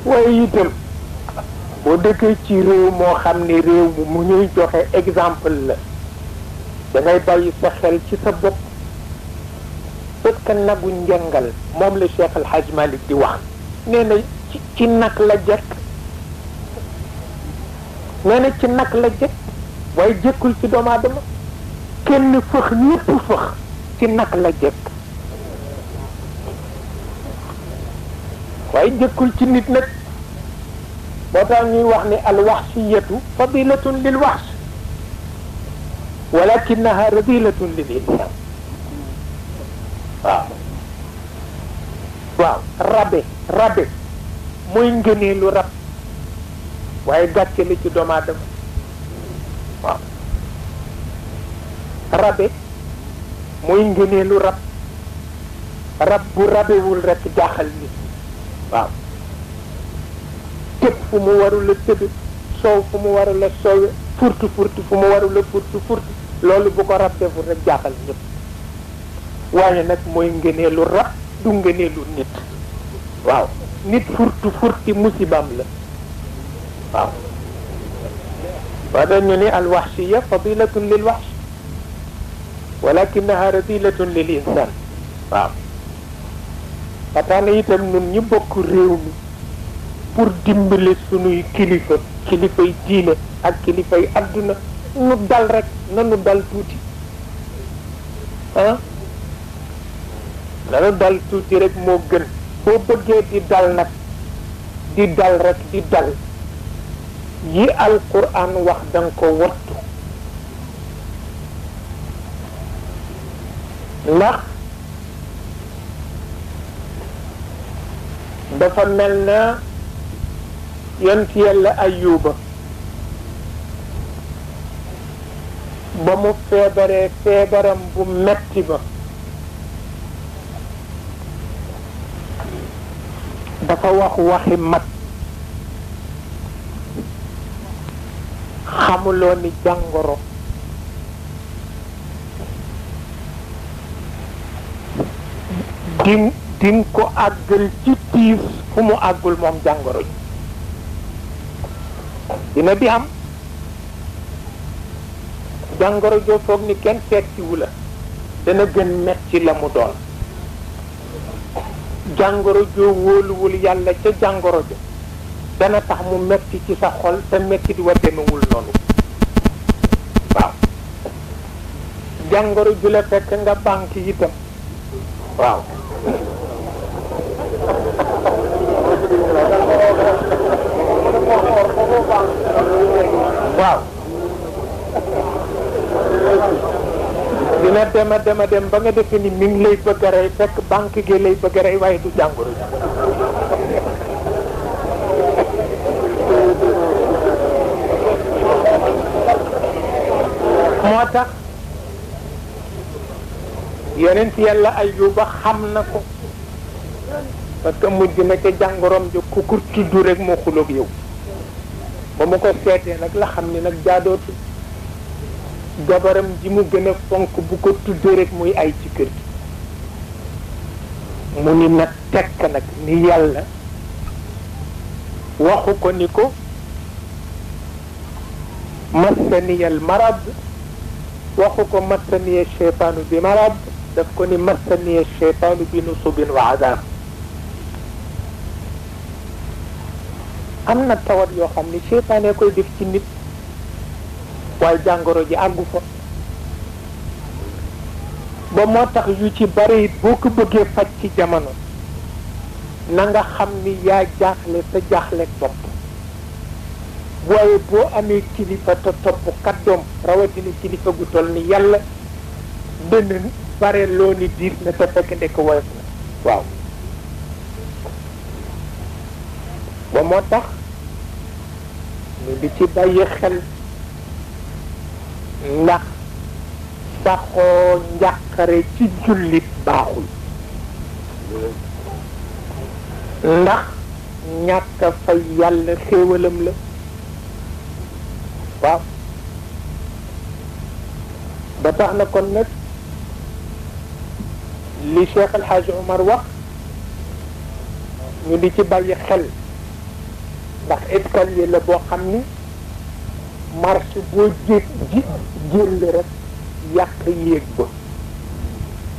waaye itam boo dëkkee ci réew moo xam ni réew mu ñuy joxe exemple la da ngay bàyyi sa xel ci sa bopp parce que nagu njëngal moom la Cheikh El Hadj Malick di wax nee na ci nag la jekk nee na ci nag la jekk waaye jëkkul ci doomu aadama kenn fëx ñëpp fëx ci nag la jekk waaye jëkkul ci nit nag moo tax ñuy wax ni alwaxsiyatu fadilatun lil waxs walakinaha radilatun lil insan waaw waaw rabe mooy ngëneelu rab waaye gàcce la ci doomu aadama waaw rabe mooy ngëneelu rab bu rabewul rek jaaxal nit waaw tëb fu mu warul a tëb soow fu mu warul a soowe furtu fu mu warul a furtu loolu bu ko rab deful rek jaaxal ñëpp waaye nag mooy ngëneelu rab du ngëneelu nit waaw nit furti musibam la waaw waa dañu ni alwaxshiya fadilatun lil waxsh walakinaha radilatun lil insan waaw pataana itam nun ñu bokk réew mi pour dimbali sunuy kilifay diine ak kilifay adduna nu dal rek nanu dal tuuti nanu dal tuuti rek moo gën boo bëggee di dal nag di dal rek di dal yi alquran wax danga ko wattu ndax dafa mel na yonent yàlla Ayuba ba mu feebaree feebaram bu metti ba dafa wax waxi mag xamuloo ni jàngoro di ko àggal ci tiis fu mu àggul moom jàngoro ji dina di am jàngoro joo foog ni kenn seettiwu la dana gën metti la mu doon jàngoro joo wóoluwul yàlla ca jàngoro ja dana tax mu metti ci sa xol te metti di wa demewul noonu waaw jàngoro ju la fekk nga banque itam waaw waaw dina dem ba nga defe ni mi ngi lay bëgg a rey fekk banque gi lay bëgg a rey waaye du jàngoro ji moo tax yonent yàlla Ayuba xam na ko parce que mujj na ca jàngoroom jo ku ko tudd rek moo xuloog yow ba mu ko seetee nag la xam ni nag jaadootu jabaram ji mu gën a fonk bu ko tuddee rek muy ay ci kër gi mu ni nag tekk nag ni yàlla waxu ko ni ko massaniyal marad waxu ko massaniya cheytaanu bi marad daf ko ni massaniya cheytaanu bi nusubin wa adab am na tawat yoo xam ni cheytaane koy def ci nit waaye jàngoro ji àggu fa ba moo tax yu ci bari boo ko bëggee faj ci jamono na nga xam ni yaa jaaxle sa jaaxle bopp waaye boo amee kilifa te topp kàddoom rawatina kilifa gu toll ni yàlla dana bare loo ni diis na te fekk ndekk woyof na waaw ba moo tax ñu di ci bàyyi xel ndax saxoo njàqare ci jullit baaxul ndax ñàkk a fay yàlla xéewalam la waaw ba tax na kon nag li Cheikh El Hadj Omar wax ñu di ci bàyyi xel ndax escalier la boo xam ni marche boo jël rek yàq yéeg ba